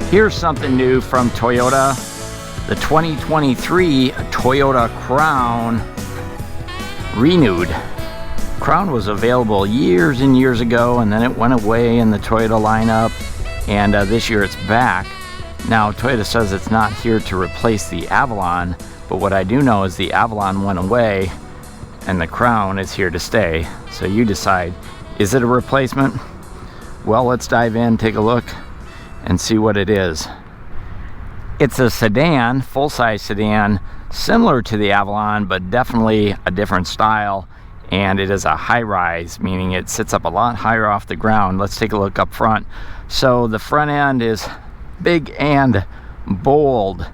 Here's something new from Toyota. The 2023 Toyota Crown renewed. Crown was available years and years ago, and then it went away in the Toyota lineup, and this year it's back. Now Toyota says it's not here to replace the Avalon, but what I do know is the Avalon went away and the Crown is here to stay. So you decide, is it a replacement? Well, let's dive in, take a look, and see what it is. It's a sedan, full-size sedan, similar to the Avalon, but definitely a different style, and it is a high-rise, meaning it sits up a lot higher off the ground. Let's take a look up front. So the front end is big and bold.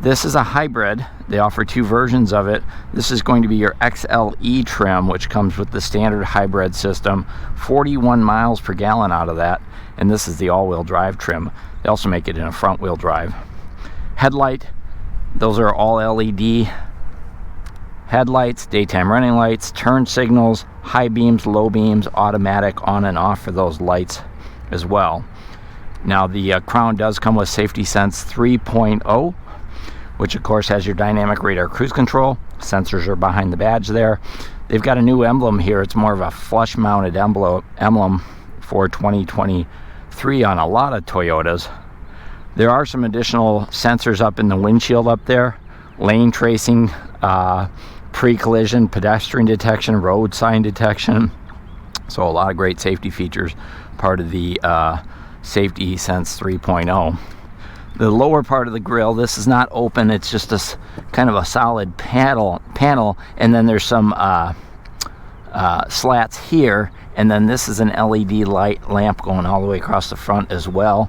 This is a hybrid. They offer two versions of it. This is going to be your XLE trim, which comes with the standard hybrid system, 41 miles per gallon out of that. And this is the all-wheel drive trim. They also make it in a front-wheel drive. Headlight, those are all LED headlights, daytime running lights, turn signals, high beams, low beams, automatic on and off for those lights as well. Now the Crown does come with Safety Sense 3.0, which of course has your dynamic radar cruise control. Sensors are behind the badge there. They've got a new emblem here. It's more of a flush mounted emblem for 2023 on a lot of Toyotas. There are some additional sensors up in the windshield up there, lane tracing, pre-collision, pedestrian detection, road sign detection. So a lot of great safety features, part of the Safety Sense 3.0. The lower part of the grille, this is not open, it's just a kind of a solid panel, and then there's some slats here, and then this is an LED light lamp going all the way across the front as well.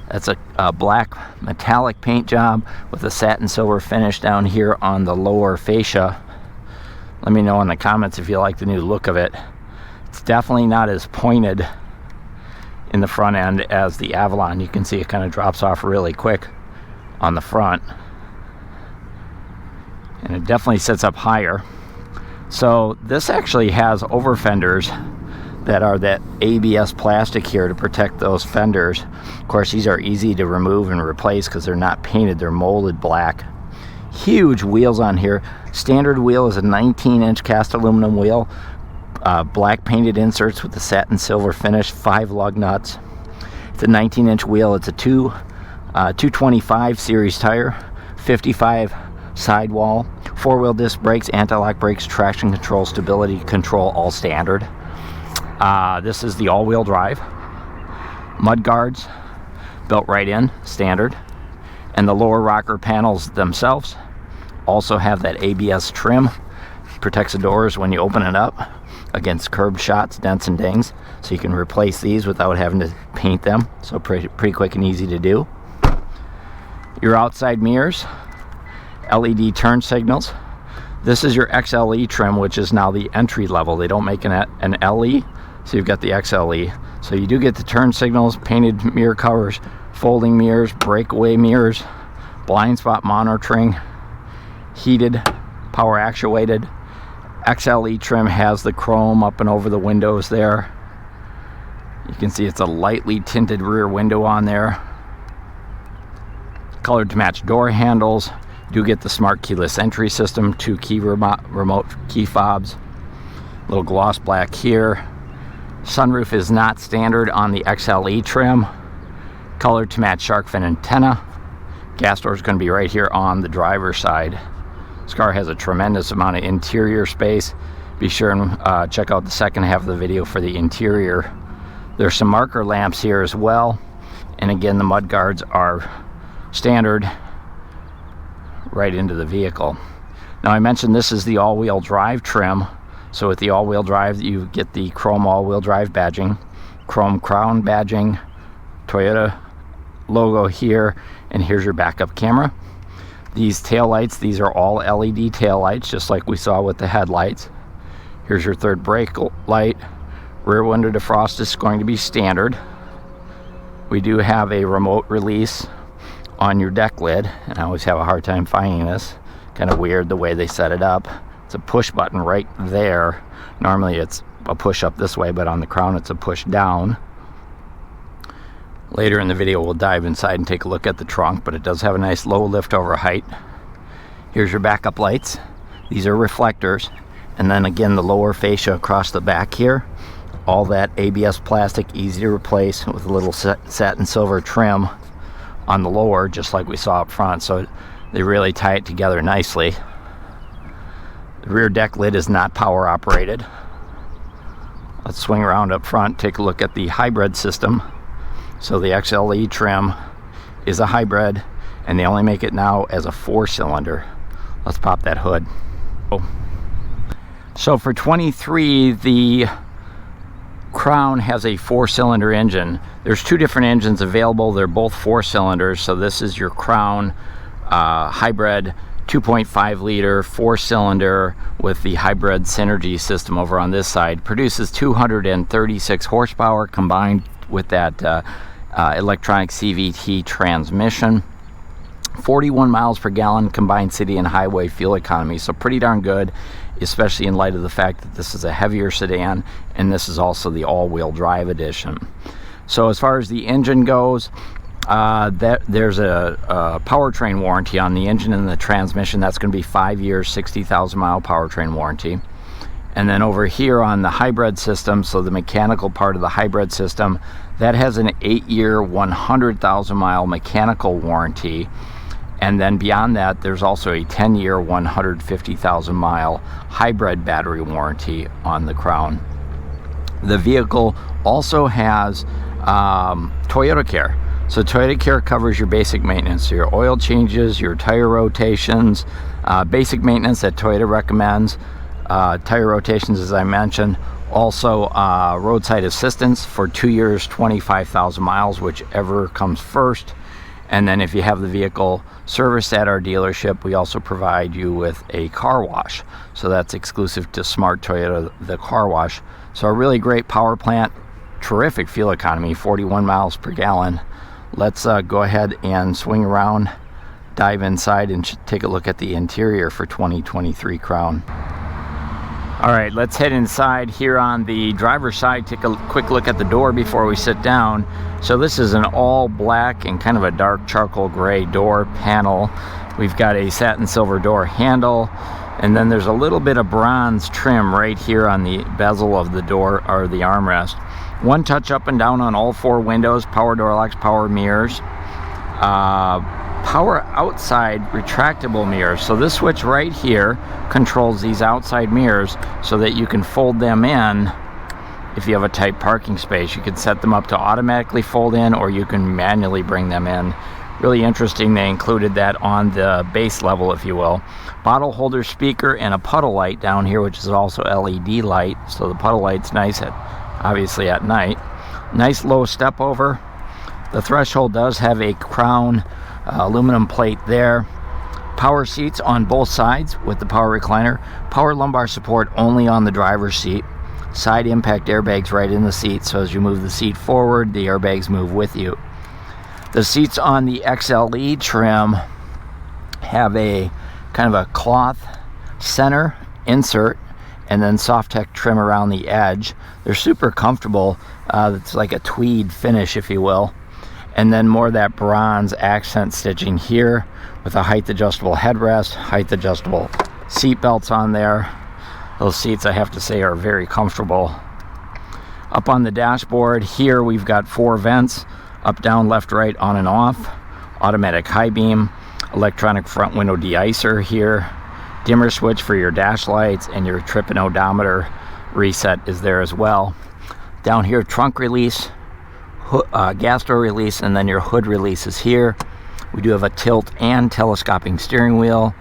That's a black metallic paint job with a satin silver finish down here on the lower fascia. Let me know in the comments if you like the new look of it. It's definitely not as pointed in the front end as the Avalon. You can see it kind of drops off really quick on the front, and it definitely sits up higher. So this actually has over fenders that are that ABS plastic here to protect those fenders. Of course, these are easy to remove and replace because they're not painted, they're molded black. Huge wheels on here. Standard wheel is a 19-inch cast aluminum wheel, black painted inserts with the satin silver finish, 5 lug nuts. It's a 19-inch wheel. It's a 225 series tire, 55 sidewall, 4-wheel disc brakes, anti-lock brakes, traction control, stability control, all standard. This is the all-wheel drive. Mud guards built right in, standard. And the lower rocker panels themselves also have that ABS trim. Protects the doors when you open it up against curb shots, dents and dings, so you can replace these without having to paint them. So pretty quick and easy to do. Your outside mirrors, LED turn signals. This is your XLE trim, which is now the entry level. They don't make an LE, so you've got the XLE. So you do get the turn signals, painted mirror covers, folding mirrors, breakaway mirrors, blind spot monitoring, heated, power actuated. XLE trim has the chrome up and over the windows there. You can see it's a lightly tinted rear window on there. Colored to match door handles. You do get the smart keyless entry system, 2 key remote key fobs. Little gloss black here. Sunroof is not standard on the XLE trim. Colored to match shark fin antenna. Gas door is going to be right here on the driver's side. This car has a tremendous amount of interior space. Be sure and check out the second half of the video for the interior. There's some marker lamps here as well. And again, the mud guards are standard right into the vehicle. Now I mentioned this is the all-wheel drive trim. So with the all-wheel drive, you get the chrome all-wheel drive badging, chrome crown badging, Toyota logo here, and here's your backup camera. These tail lights, these are all LED tail lights, just like we saw with the headlights. Here's your third brake light. Rear window defrost is going to be standard. We do have a remote release on your deck lid, and I always have a hard time finding this. Kind of weird the way they set it up. It's a push button right there. Normally it's a push up this way, but on the Crown it's a push down. Later in the video we'll dive inside and take a look at the trunk, but it does have a nice low lift over height. Here's your backup lights. These are reflectors. And then again, the lower fascia across the back here. All that ABS plastic, easy to replace with a little satin silver trim on the lower, just like we saw up front. So they really tie it together nicely. The rear deck lid is not power operated. Let's swing around up front, take a look at the hybrid system. So the XLE trim is a hybrid, and they only make it now as a 4-cylinder. Let's pop that hood. So for 23, the Crown has a 4-cylinder engine. There's 2 different engines available. They're both 4 cylinders. So this is your Crown hybrid 2.5 liter 4-cylinder with the hybrid synergy system over on this side. Produces 236 horsepower combined with that electronic CVT transmission. 41 miles per gallon combined city and highway fuel economy, so pretty darn good, especially in light of the fact that this is a heavier sedan and this is also the all-wheel drive edition. So as far as the engine goes, there's a powertrain warranty on the engine and the transmission. That's going to be 5 years, 60,000 mile powertrain warranty. And then over here on the hybrid system, so the mechanical part of the hybrid system, that has an 8-year, 100,000 mile mechanical warranty. And then beyond that, there's also a 10-year, 150,000 mile hybrid battery warranty on the Crown. The vehicle also has Toyota Care. So Toyota Care covers your basic maintenance, so your oil changes, your tire rotations, basic maintenance that Toyota recommends, tire rotations as I mentioned, also roadside assistance for 2 years, 25,000 miles, whichever comes first. And then if you have the vehicle serviced at our dealership, we also provide you with a car wash. So that's exclusive to Smart Toyota, the car wash. So a really great power plant, terrific fuel economy, 41 miles per gallon. Let's go ahead and swing around, dive inside, and take a look at the interior for 2023 Crown. All right, let's head inside. Here on the driver's side, take a quick look at the door before we sit down. So this is an all black and kind of a dark charcoal gray door panel. We've got a satin silver door handle, and then there's a little bit of bronze trim right here on the bezel of the door, or the armrest. One touch up and down on all 4 windows, power door locks, power mirrors, power outside retractable mirrors. So this switch right here controls these outside mirrors so that you can fold them in. If you have a tight parking space, you can set them up to automatically fold in, or you can manually bring them in. Really interesting, they included that on the base level, if you will. Bottle holder speaker and a puddle light down here, which is also LED light. So the puddle light's nice obviously at night. Nice low step over. The threshold does have a Crown aluminum plate there. Power seats on both sides with the power recliner. Power lumbar support only on the driver's seat. Side impact airbags right in the seat, so as you move the seat forward, the airbags move with you. The seats on the XLE trim have a kind of a cloth center insert and then soft tech trim around the edge. They're super comfortable. It's like a tweed finish, if you will. And then more of that bronze accent stitching here with a height adjustable headrest, height adjustable seat belts on there. Those seats, I have to say, are very comfortable. Up on the dashboard here, we've got 4 vents, up, down, left, right, on and off. Automatic high beam, electronic front window de-icer here. Dimmer switch for your dash lights, and your trip and odometer reset is there as well. Down here, trunk release, gas door release, and then your hood release is here. We do have a tilt and telescoping steering wheel,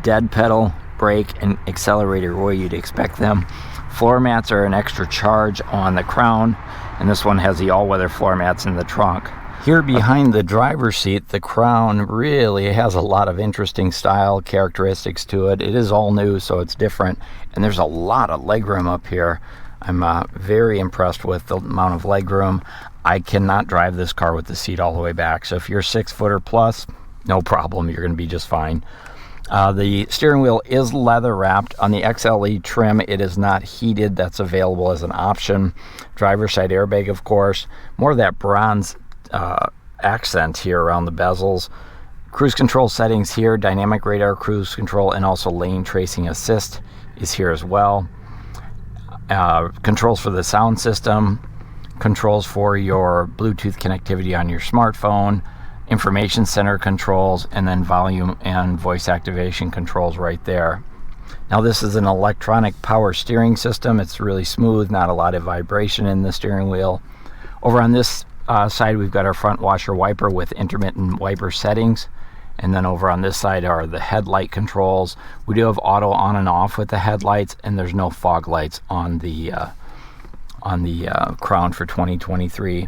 dead pedal, brake, and accelerator where you'd expect them. Floor mats are an extra charge on the Crown, and this one has the all-weather floor mats in the trunk. Here behind the driver's seat, the Crown really has a lot of interesting style characteristics to it. It is all new, so it's different, and there's a lot of legroom up here. I'm very impressed with the amount of legroom. I cannot drive this car with the seat all the way back, so if you're 6 foot or plus, no problem, you're going to be just fine. The steering wheel is leather wrapped. On the XLE trim, it is not heated. That's available as an option. Driver's side airbag, of course. More of that bronze accent here around the bezels. Cruise control settings here, dynamic radar cruise control, and also lane tracing assist is here as well. Controls for the sound system, controls for your Bluetooth connectivity on your smartphone, information center controls, and then volume and voice activation controls right there. Now this is an electronic power steering system. It's really smooth, not a lot of vibration in the steering wheel. Over on this side we've got our front washer wiper with intermittent wiper settings, and then over on this side are the headlight controls. We do have auto on and off with the headlights, and there's no fog lights on the Crown for 2023.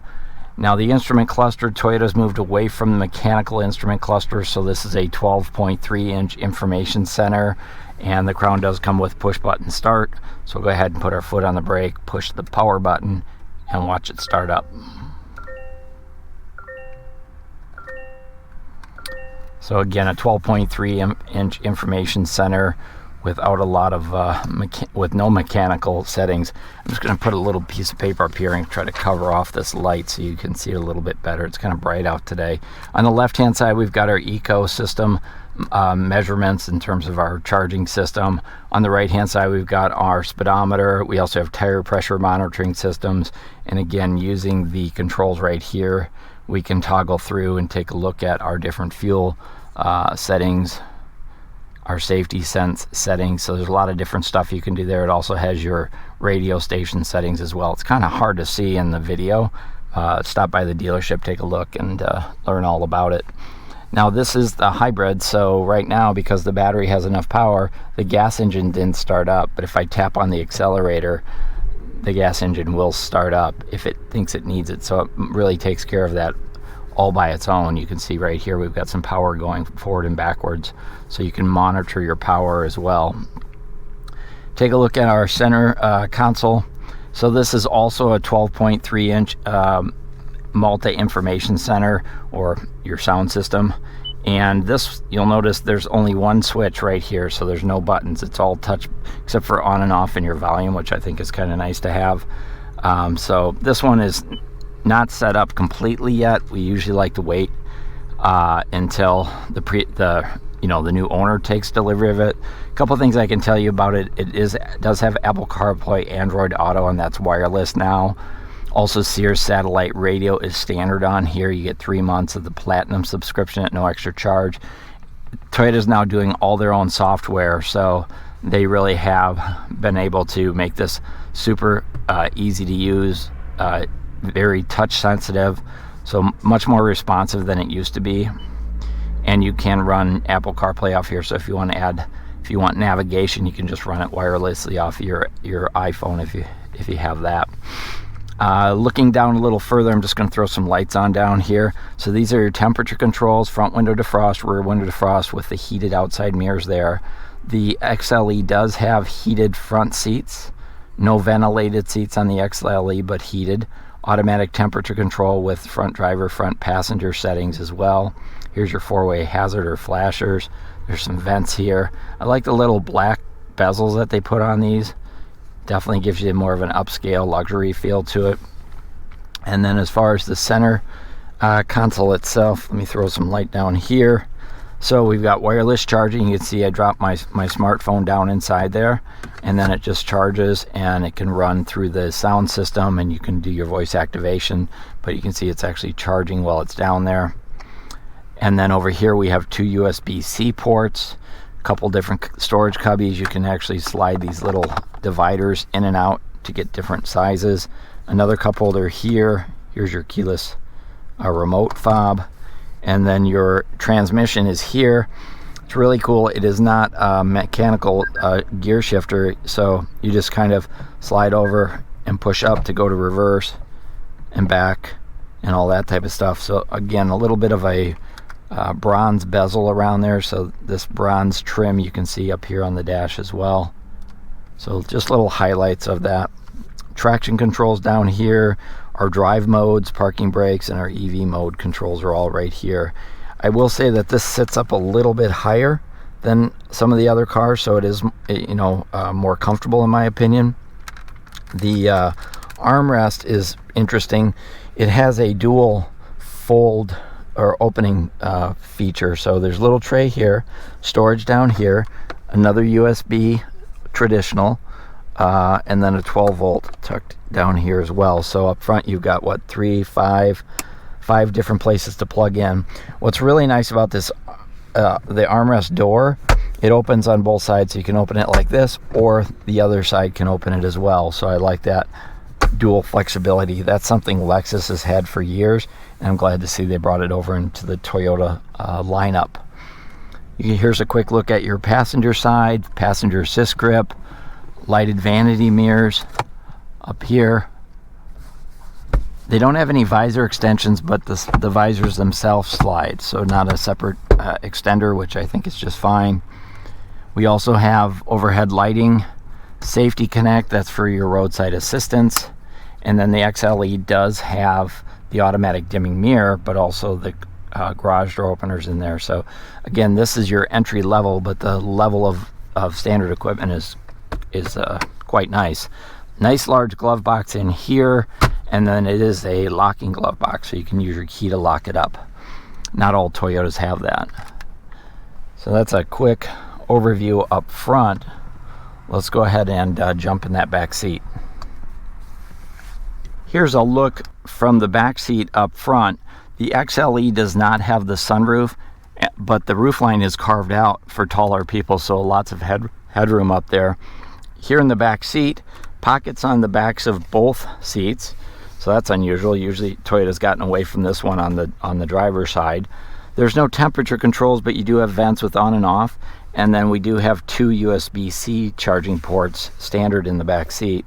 Now the instrument cluster, Toyota's moved away from the mechanical instrument cluster, so this is a 12.3-inch information center, and the Crown does come with push button start. So we'll go ahead and put our foot on the brake, push the power button, and watch it start up. So again, a 12.3-inch information center without a lot of with no mechanical settings. I'm just going to put a little piece of paper up here and try to cover off this light so you can see it a little bit better. It's kind of bright out today. On the left hand side we've got our ecosystem measurements in terms of our charging system. On the right hand side we've got our speedometer. We also have tire pressure monitoring systems, and again, using the controls right here, we can toggle through and take a look at our different fuel settings, our safety sense settings. So there's a lot of different stuff you can do there. It also has your radio station settings as well. It's kind of hard to see in the video. Stop by the dealership, take a look, and learn all about it. Now this is the hybrid, so right now, because the battery has enough power, the gas engine didn't start up, but if I tap on the accelerator, the gas engine will start up if it thinks it needs it. So it really takes care of that all by its own. You can see right here we've got some power going forward and backwards, so you can monitor your power as well. Take a look at our center console. So this is also a 12.3-inch multi-information center, or your sound system. And this, you'll notice there's only one switch right here, so there's no buttons. It's all touch except for on and off in your volume, which I think is kind of nice to have. So this one is not set up completely yet. We usually like to wait until the new owner takes delivery of it. A couple things I can tell you about it. It does have Apple CarPlay, Android Auto, and that's wireless now. Also, Sears satellite radio is standard on here. You get 3 months of the Platinum subscription at no extra charge. Toyota's now doing all their own software, so they really have been able to make this super easy to use, very touch sensitive, so much more responsive than it used to be. And you can run Apple CarPlay off here, so if you want navigation, you can just run it wirelessly off your iPhone if you have that. Looking down a little further, I'm just going to throw some lights on down here. So these are your temperature controls, front window defrost, rear window defrost with the heated outside mirrors there. The XLE does have heated front seats, no ventilated seats on the XLE, but heated. Automatic temperature control with front driver, front passenger settings as well. Here's your four-way hazard or flashers. There's some vents here. I like the little black bezels that they put on these. Definitely gives you more of an upscale luxury feel to it. And then as far as the center console itself, let me throw some light down here. So we've got wireless charging. You can see I dropped my smartphone down inside there, and then it just charges, and it can run through the sound system, and you can do your voice activation, but you can see it's actually charging while it's down there. And then over here we have 2 USB-C ports, a couple different storage cubbies. You can actually slide these little dividers in and out to get different sizes. Another cup holder here. Here's your keyless remote fob. And then your transmission is here. It's really cool. It is not a mechanical gear shifter, so you just kind of slide over and push up to go to reverse and back and all that type of stuff. So again, a little bit of a bronze bezel around there, so this bronze trim you can see up here on the dash as well. So just little highlights of that. Traction controls down here. Our drive modes, parking brakes, and our EV mode controls are all right here. I will say that this sits up a little bit higher than some of the other cars, so it is more comfortable in my opinion. The armrest is interesting. It has a dual fold or opening feature. So there's a little tray here, storage down here, another USB traditional, and then a 12 volt tucked down here as well. So up front you've got what, five different places to plug in. What's really nice about this, the armrest door, it opens on both sides, so you can open it like this, or the other side can open it as well. So I like that dual flexibility. That's something Lexus has had for years, and I'm glad to see they brought it over into the Toyota lineup. Here's a quick look at your passenger side, passenger assist grip, lighted vanity mirrors up here. They don't have any visor extensions, but the visors themselves slide, so not a separate extender, which I think is just fine. We also have overhead lighting, safety connect, that's for your roadside assistance, and then the XLE does have the automatic dimming mirror, but also the garage door openers in there. So again, this is your entry level, but the level of standard equipment is quite nice. Nice large glove box in here, and then it is a locking glove box, so you can use your key to lock it up. Not all Toyotas have that. So that's a quick overview up front. Let's go ahead and jump in that back seat. Here's a look from the back seat up front. The XLE does not have the sunroof, but the roofline is carved out for taller people, so lots of headroom up there. Here in the back seat, pockets on the backs of both seats, so that's unusual. Usually Toyota's gotten away from this one on the driver's side. There's no temperature controls, but you do have vents with on and off, and then we do have 2 USB-C charging ports standard in the back seat.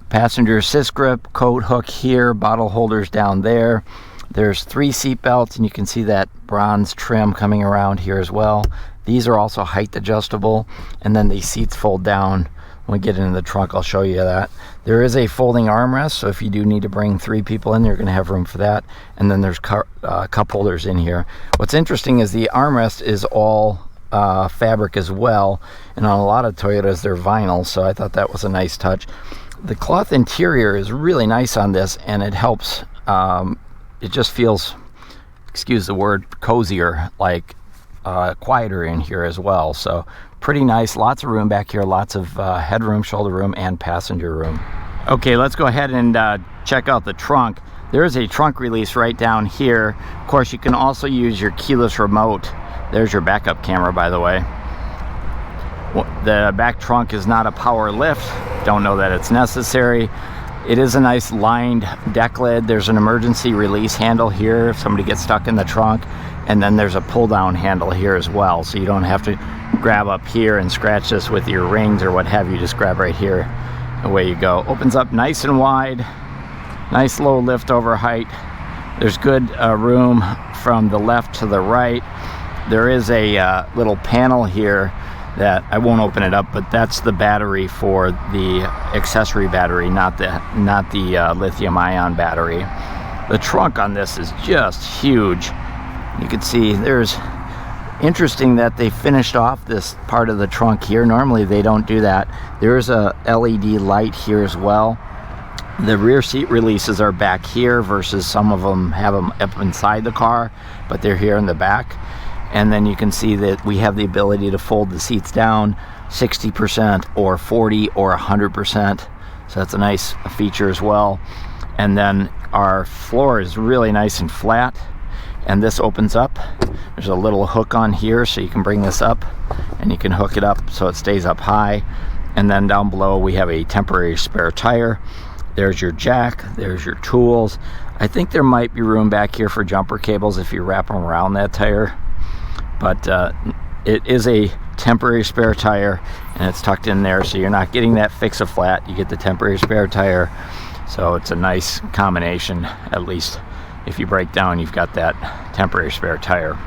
Passenger assist grip, coat hook here, bottle holders down there. There's 3 seat belts, and you can see that bronze trim coming around here as well. These are also height adjustable, and then these seats fold down. When we get into the trunk, I'll show you that. There is a folding armrest, so if you do need to bring 3 people in, you're going to have room for that. And then there's cup holders in here. What's interesting is the armrest is all fabric as well, and on a lot of Toyotas they're vinyl, so I thought that was a nice touch. The cloth interior is really nice on this, and it helps. It just feels, excuse the word, cozier, like quieter in here as well. So pretty nice. Lots of room back here, lots of headroom, shoulder room, and passenger room. Okay, let's go ahead and check out the trunk. There is a trunk release right down here. Of course, you can also use your keyless remote. There's your backup camera, by the way. The back trunk is not a power lift. Don't know that it's necessary. It is a nice lined deck lid. There's an emergency release handle here if somebody gets stuck in the trunk, and then there's a pull down handle here as well, so you don't have to grab up here and scratch this with your rings or what have you. Just grab right here, away you go. Opens up nice and wide, nice low lift over height. There's good room from the left to the right. There is a little panel here that I won't open it up, but that's the battery for the accessory battery, not the lithium ion battery. The trunk on this is just huge. You can see there's, interesting that they finished off this part of the trunk here. Normally they don't do that. There's a LED light here as well. The rear seat releases are back here versus some of them have them up inside the car, but they're here in the back. And then you can see that we have the ability to fold the seats down 60% or 40 or 100%. So that's a nice feature as well. And then our floor is really nice and flat. And this opens up. There's a little hook on here, so you can bring this up and you can hook it up so it stays up high. And then down below we have a temporary spare tire. There's your jack, there's your tools. I think there might be room back here for jumper cables if you wrap them around that tire. But it is a temporary spare tire, and it's tucked in there, so you're not getting that fix-a-flat. You get the temporary spare tire, so it's a nice combination. At least if you break down, you've got that temporary spare tire.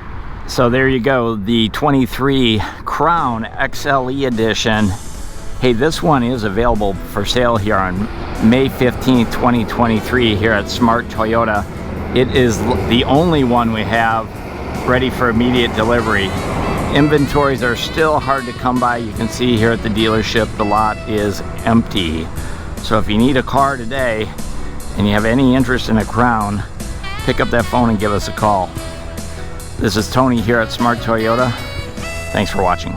So there you go, the 23 Crown XLE edition. Hey, this one is available for sale here on May 15th, 2023 here at Smart Toyota. It is the only one we have ready for immediate delivery. Inventories are still hard to come by. You can see here at the dealership the lot is empty. So if you need a car today and you have any interest in a Crown, pick up that phone and give us a call. This is Tony here at Smart Toyota. Thanks for watching.